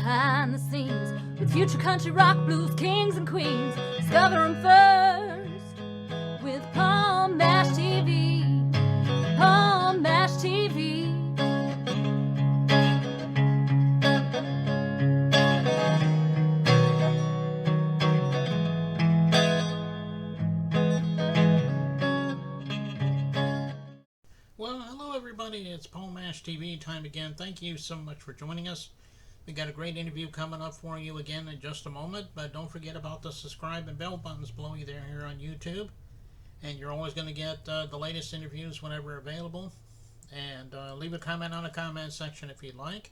behind the scenes with future country rock blues kings and queens. Discover 'em first with Palm Mash TV. Palm Mash TV. Well, hello everybody, it's Paul Mash TV time again. Thank you so much for joining us. We got a great interview coming up for you again in just a moment, but don't forget about the subscribe and bell buttons below you there here on YouTube. And you're always going to get the latest interviews whenever available. And leave a comment on the comment section if you'd like.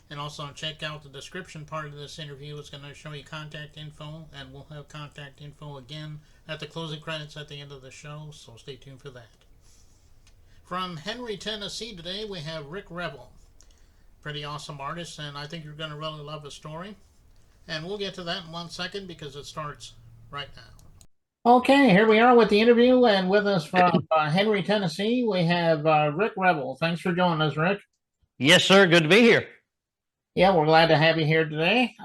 And also check out the description part of this interview. It's going to show you contact info, and we'll have contact info again at the closing credits at the end of the show, so stay tuned for that. From Henry, Tennessee today, we have Rick Revel. Pretty awesome artist, and I think you're going to really love his story. And we'll get to that in 1 second because it starts right now. Okay, here we are with the interview, and with us from Henry, Tennessee, we have Rick Revel. Thanks for joining us, Rick. Yes, sir. Good to be here. Yeah, we're glad to have you here today.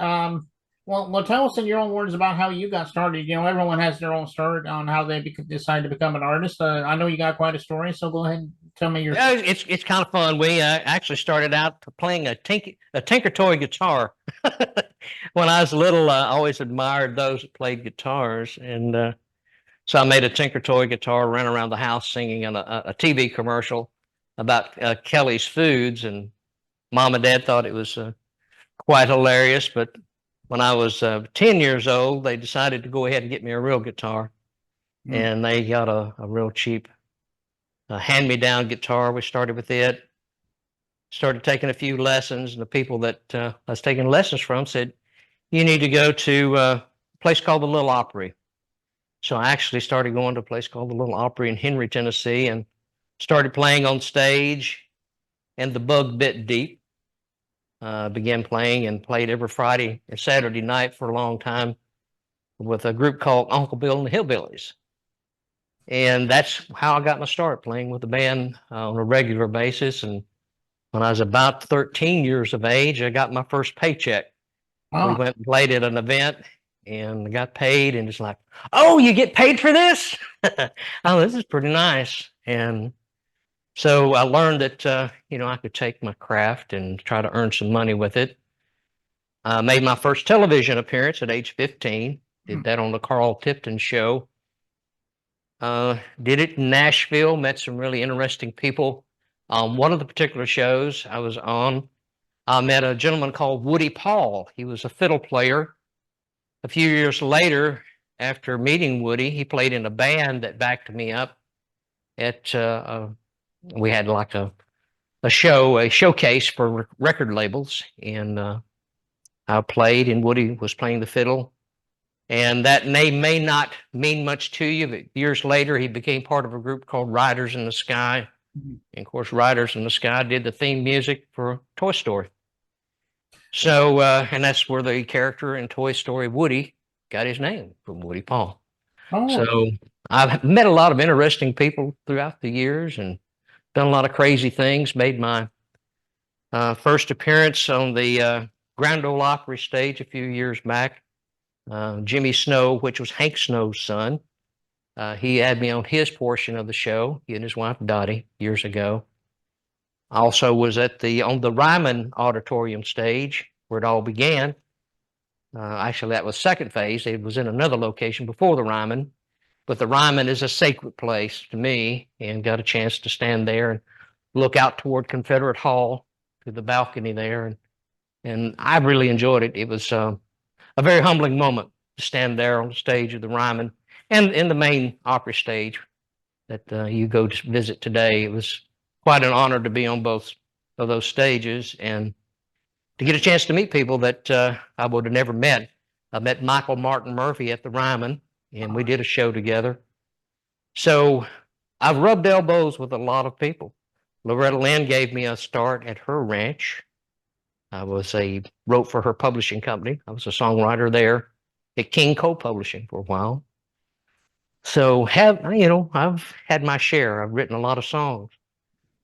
Well, tell us in your own words about how you got started. You know, everyone has their own story on how they decide to become an artist. I know you got quite a story, so go ahead and tell me your. Yeah, it's kind of fun. We actually started out playing a Tinker Toy guitar. When I was little, I always admired those that played guitars, and so I made a Tinker Toy guitar, ran around the house singing in a TV commercial about Kelly's Foods, and Mom and Dad thought it was quite hilarious, but when I was 10 years old, they decided to go ahead and get me a real guitar. And they got a real cheap hand-me-down guitar. We started with it, started taking a few lessons, and the people that I was taking lessons from said, you need to go to a place called the Little Opry. So I actually started going to a place called the Little Opry in Henry, Tennessee, and started playing on stage, and the bug bit deep. Began playing and played every Friday and Saturday night for a long time with a group called Uncle Bill and the Hillbillies. And that's how I got my start, playing with the band on a regular basis. And when I was about 13 years of age, I got my first paycheck. We went and played at an event and got paid, and it's like, oh, you get paid for this? Oh, this is pretty nice. And so I learned that, I could take my craft and try to earn some money with it. I made my first television appearance at age 15. Did that on the Carl Tipton show. Did it in Nashville, met some really interesting people. One of the particular shows I was on, I met a gentleman called Woody Paul. He was a fiddle player. A few years later, after meeting Woody, he played in a band that backed me up at we had like a showcase for record labels, and I played, and Woody was playing the fiddle. And that name may not mean much to you, but years later, he became part of a group called Riders in the Sky. And of course, Riders in the Sky did the theme music for Toy Story. So, and that's where the character in Toy Story, Woody, got his name, from Woody Paul. So I've met a lot of interesting people throughout the years and done a lot of crazy things. Made my first appearance on the Grand Ole Opry stage a few years back. Jimmy Snow, which was Hank Snow's son, he had me on his portion of the show, he and his wife Dottie, years ago. I also was on the Ryman Auditorium stage where it all began. Actually, that was second phase. It was in another location before the Ryman. But the Ryman is a sacred place to me, and got a chance to stand there and look out toward Confederate Hall to the balcony there. And I really enjoyed it. It was a very humbling moment to stand there on the stage of the Ryman and in the main Opry stage that you go to visit today. It was quite an honor to be on both of those stages and to get a chance to meet people that I would have never met. I met Michael Martin Murphey at the Ryman, and we did a show together. So I've rubbed elbows with a lot of people. Loretta Lynn gave me a start at her ranch. I wrote for her publishing company. I was a songwriter there at King Co-Publishing for a while. So I've had my share. I've written a lot of songs.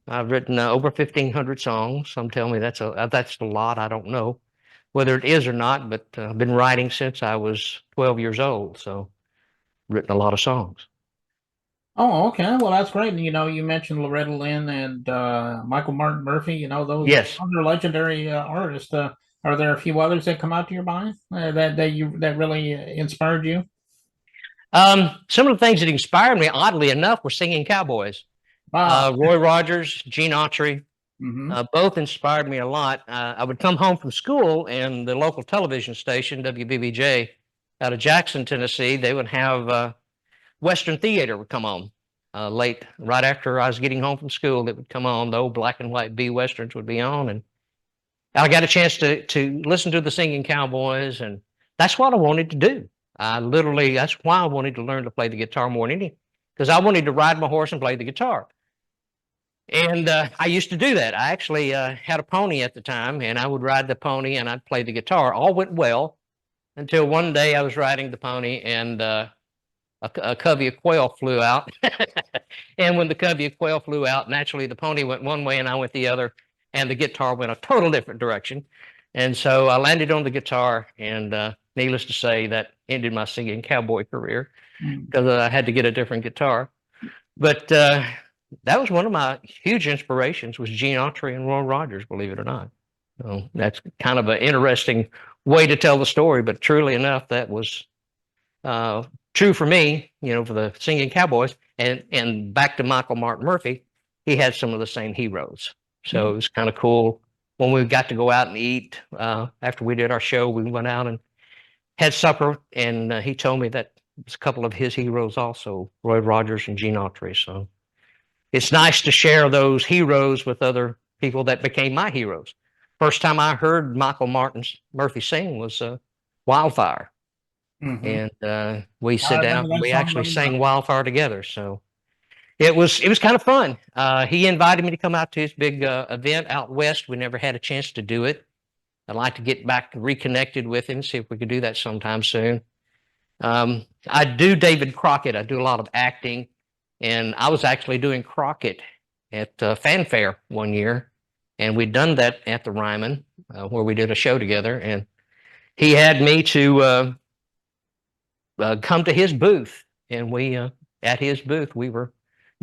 I've written over 1,500 songs. Some tell me that's a lot. I don't know. whether it is or not, but I've been writing since I was 12 years old, so written a lot of songs. Oh, okay. Well, that's great. You know, you mentioned Loretta Lynn and Michael Martin Murphey. You know, Yes. those are legendary artists. Are there a few others that come out to your mind that really inspired you? Some of the things that inspired me, oddly enough, were singing cowboys. Ah, Roy Rogers, Gene Autry, mm-hmm. both inspired me a lot. I would come home from school, and the local television station, WBBJ, out of Jackson, Tennessee, they would have Western theater would come on late, right after I was getting home from school. It would come on. The old black and white B westerns would be on, and I got a chance to listen to the singing cowboys, and that's what I wanted to do. I literally that's why I wanted to learn to play the guitar more than anything, because I wanted to ride my horse and play the guitar. And I used to do that. I actually had a pony at the time, and I would ride the pony and I'd play the guitar. All went well until one day I was riding the pony, and a covey of quail flew out. And when the covey of quail flew out, naturally the pony went one way and I went the other, and the guitar went a total different direction. And so I landed on the guitar, and needless to say, that ended my singing cowboy career because I had to get a different guitar. But that was one of my huge inspirations was Gene Autry and Roy Rogers, believe it or not. So that's kind of an interesting way to tell the story, but truly enough, that was uh, true for me, for the singing cowboys. And back to Michael Martin Murphey, he had some of the same heroes. So it was kind of cool when we got to go out and eat. After we did our show, we went out and had supper, and he told me that it was a couple of his heroes also, Roy Rogers and Gene Autry. So it's nice to share those heroes with other people that became my heroes. First time I heard Michael Martin Murphey sing was Wildfire. Mm-hmm. And we I sit down remember and that we song actually really well. sang Wildfire together. So it was kind of fun. He invited me to come out to his big event out west. We never had a chance to do it. I'd like to get back reconnected with him, see if we could do that sometime soon. I do David Crockett. I do a lot of acting, and I was actually doing Crockett at Fanfare one year, and we'd done that at the Ryman, where we did a show together, and he had me to come to his booth, and we at his booth we were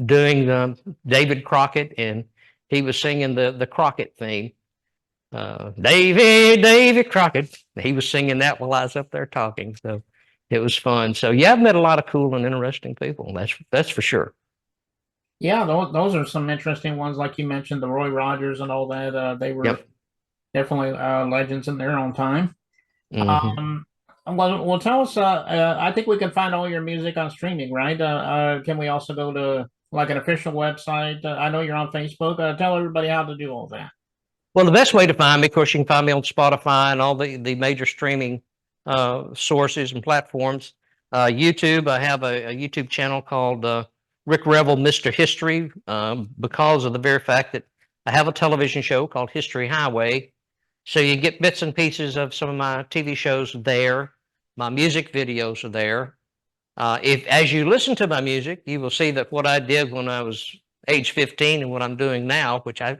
doing David Crockett, and he was singing the Crockett theme. Davy Crockett. He was singing that while I was up there talking, so it was fun. So yeah, I've met a lot of cool and interesting people. That's for sure. Yeah, those are some interesting ones, like you mentioned, the Roy Rogers and all that. They were Yep. definitely legends in their own time. Hmm. Um, well, tell us. I think we can find all your music on streaming, right? Can we also go to like an official website? I know you're on Facebook. Tell everybody how to do all that. Well, the best way to find me, of course, you can find me on Spotify and all the major streaming sources and platforms. YouTube, I have a YouTube channel called Rick Revel Mr. History, because of the very fact that I have a television show called History Highway. So you get bits and pieces of some of my TV shows there. My music videos are there. If as you listen to my music, you will see that what I did when I was age 15 and what I'm doing now, which I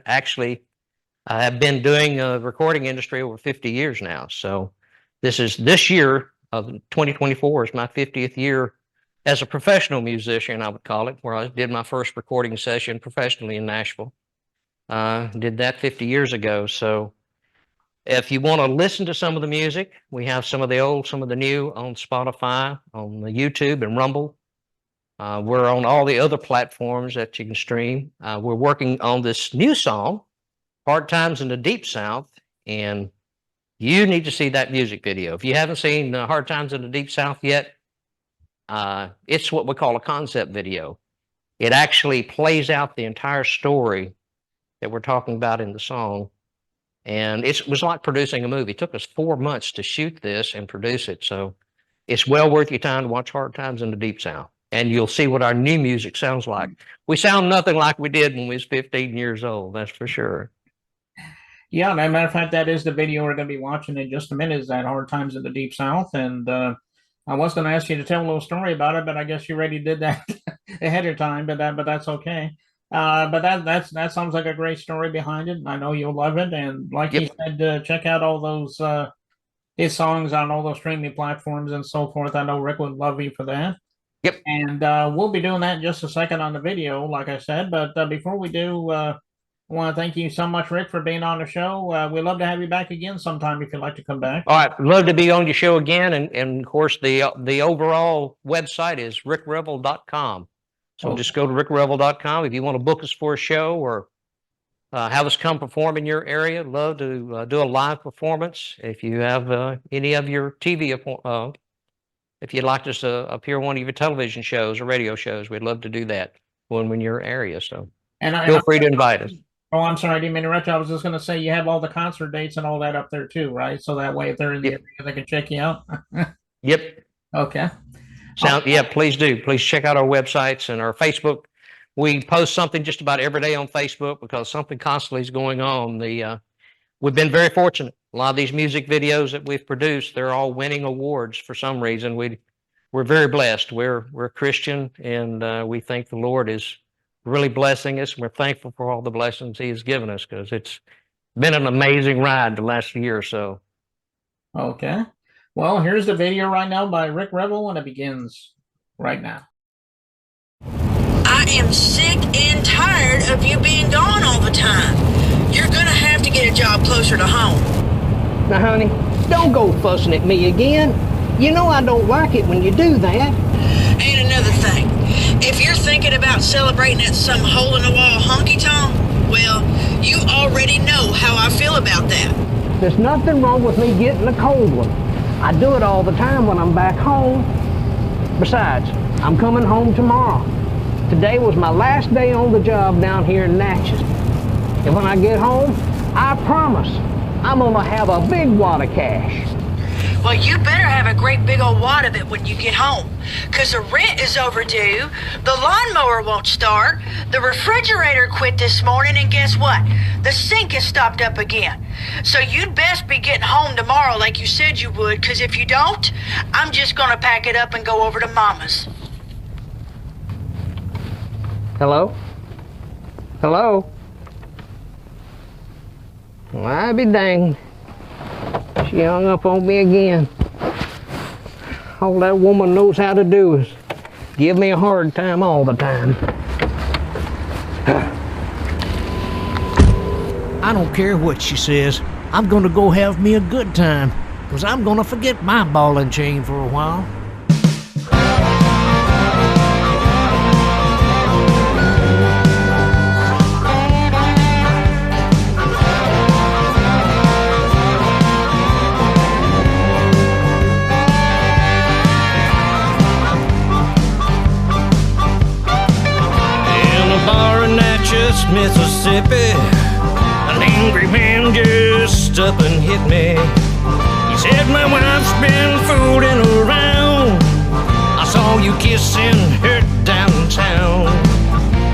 have been doing the recording industry over 50 years now. So this year of 2024 is my 50th year as a professional musician, I would call it, where I did my first recording session professionally in Nashville. Did that 50 years ago. So if you want to listen to some of the music, we have some of the old, some of the new on Spotify, on the YouTube and Rumble. We're on all the other platforms that you can stream. We're working on this new song, Hard Times in the Deep South, and you need to see that music video. If you haven't seen Hard Times in the Deep South yet, it's what we call a concept video. It actually plays out the entire story that we're talking about in the song. And it was like producing a movie. It took us 4 months to shoot this and produce it. So it's well worth your time to watch Hard Times in the Deep South. And you'll see what our new music sounds like. We sound nothing like we did when we was 15 years old, that's for sure. Yeah, as a matter of fact, that is the video we're going to be watching in just a minute. Is that Hard Times in the Deep South? And I was going to ask you to tell a little story about it, but I guess you already did that ahead of time. But that's okay. But that sounds like a great story behind it. I know you'll love it. And like you Yep. said, check out all those his songs on all those streaming platforms and so forth. I know Rick would love you for that. Yep. And we'll be doing that in just a second on the video, like I said. But before we do, I want to thank you so much, Rick, for being on the show. We'd love to have you back again sometime if you'd like to come back. All right, love to be on your show again, and of course the overall website is rickrevel.com. So just go to rickrevel.com if you want to book us for a show or have us come perform in your area. Love to do a live performance. If you have any of your TV, if you'd like us to appear on one of your television shows or radio shows, we'd love to do that when we're in your area. So feel free to invite us. Oh, I'm sorry, I didn't mean to interrupt you. I was just going to say you have all the concert dates and all that up there too, right? So that way, if they're in the area, they can check you out. Yep. Okay. Yeah, please do. Please check out our websites and our Facebook. We post something just about every day on Facebook because something constantly is going on. We've been very fortunate. A lot of these music videos that we've produced, they're all winning awards for some reason. We're very blessed. We're Christian, and we think the Lord is really blessing us. We're thankful for all the blessings He has given us because it's been an amazing ride the last year or so. Okay. Well, here's the video right now by Rick Revel, and it begins right now. I am sick and tired of you being gone all the time. You're gonna have to get a job closer to home. Now, honey, don't go fussing at me again. You know I don't like it when you do that. And another thing, if you're thinking about celebrating at some hole-in-the-wall honky-tonk, well, you already know how I feel about that. There's nothing wrong with me getting a cold one. I do it all the time when I'm back home. Besides, I'm coming home tomorrow. Today was my last day on the job down here in Natchez. And when I get home, I promise I'm gonna have a big wad of cash. Well, you better have a great big old wad of it when you get home, because the rent is overdue, the lawnmower won't start, the refrigerator quit this morning, and guess what? The sink is stopped up again. So you'd best be getting home tomorrow like you said you would, because if you don't, I'm just gonna pack it up and go over to Mama's. Hello? Hello? Well, I be danged. She hung up on me again. All that woman knows how to do is give me a hard time all the time. I don't care what she says. I'm gonna go have me a good time, 'cause I'm gonna forget my ball and chain for a while. Mississippi, an angry man just up and hit me. He said, my wife's been fooling around. I saw you kissing her downtown.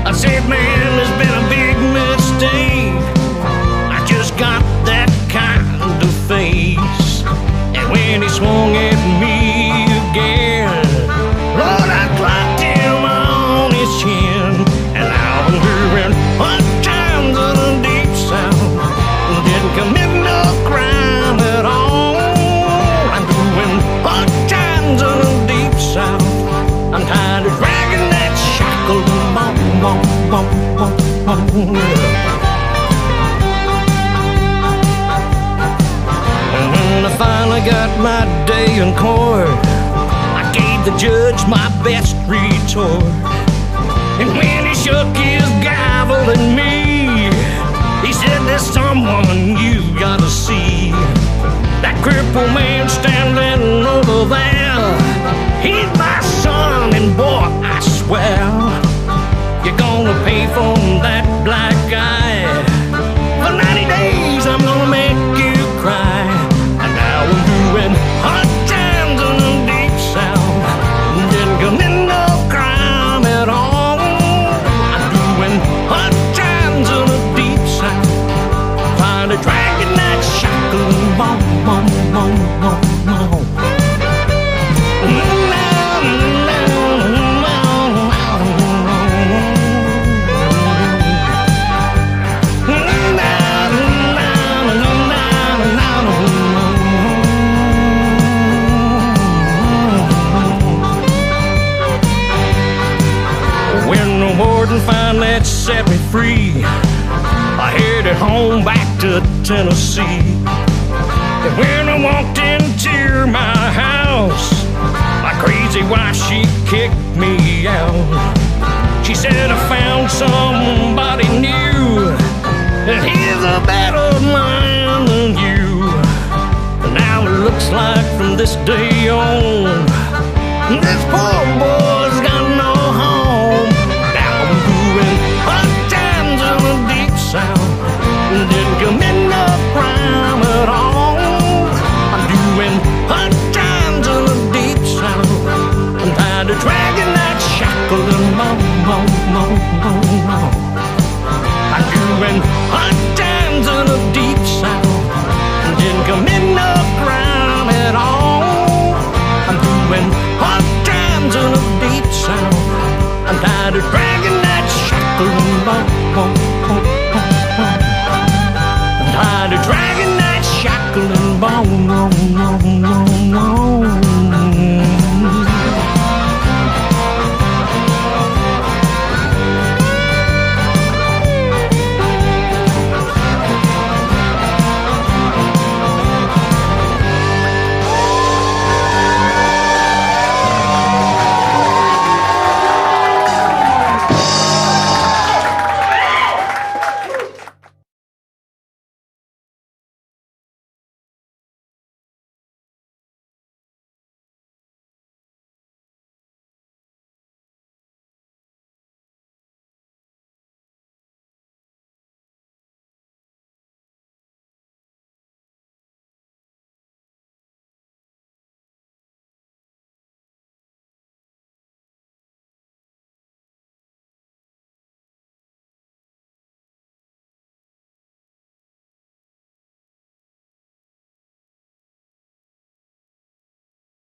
I said, man, there's been a big mistake. I just got that kind of face. And when he swung at me again, Lord, I clocked him on his chin. And now I'm hearing hot times in the deep south. Didn't commit no crime at all. I'm doing hot times in the deep south. I'm tired of dragging that shackle bum, bum, bum, bum, bum. And when I finally got my day in court, I gave the judge my best retort. And when he shook his gavel at me, he said, there's someone you gotta see. That crippled man standing over there, he's my son, and boy, I swear, you're gonna pay for that black eye. For 90 days, I'm gonna make you cry. And now I'm doing hard times in the deep south. Didn't commit no crime at all. Dragging that shackle, bum, bum, bum, bum, bum. set me free. I headed home back to Tennessee. And when I walked into my house, my crazy wife, she kicked me out. She said, I found somebody new, and he's a better man than you. And now it looks like from this day on, this poor boy's got no home. Now I'm doing hard times in the deep south, and didn't commit no crime at all. I'm doing hard times in the deep south. I'm tired of dragging that shackle and I'm doing hard times in the deep south, and didn't commit no crime at all. I'm doing hard times in the deep south. I'm tired of dragging that shackle and I'm tired of dragging that shackle and bone.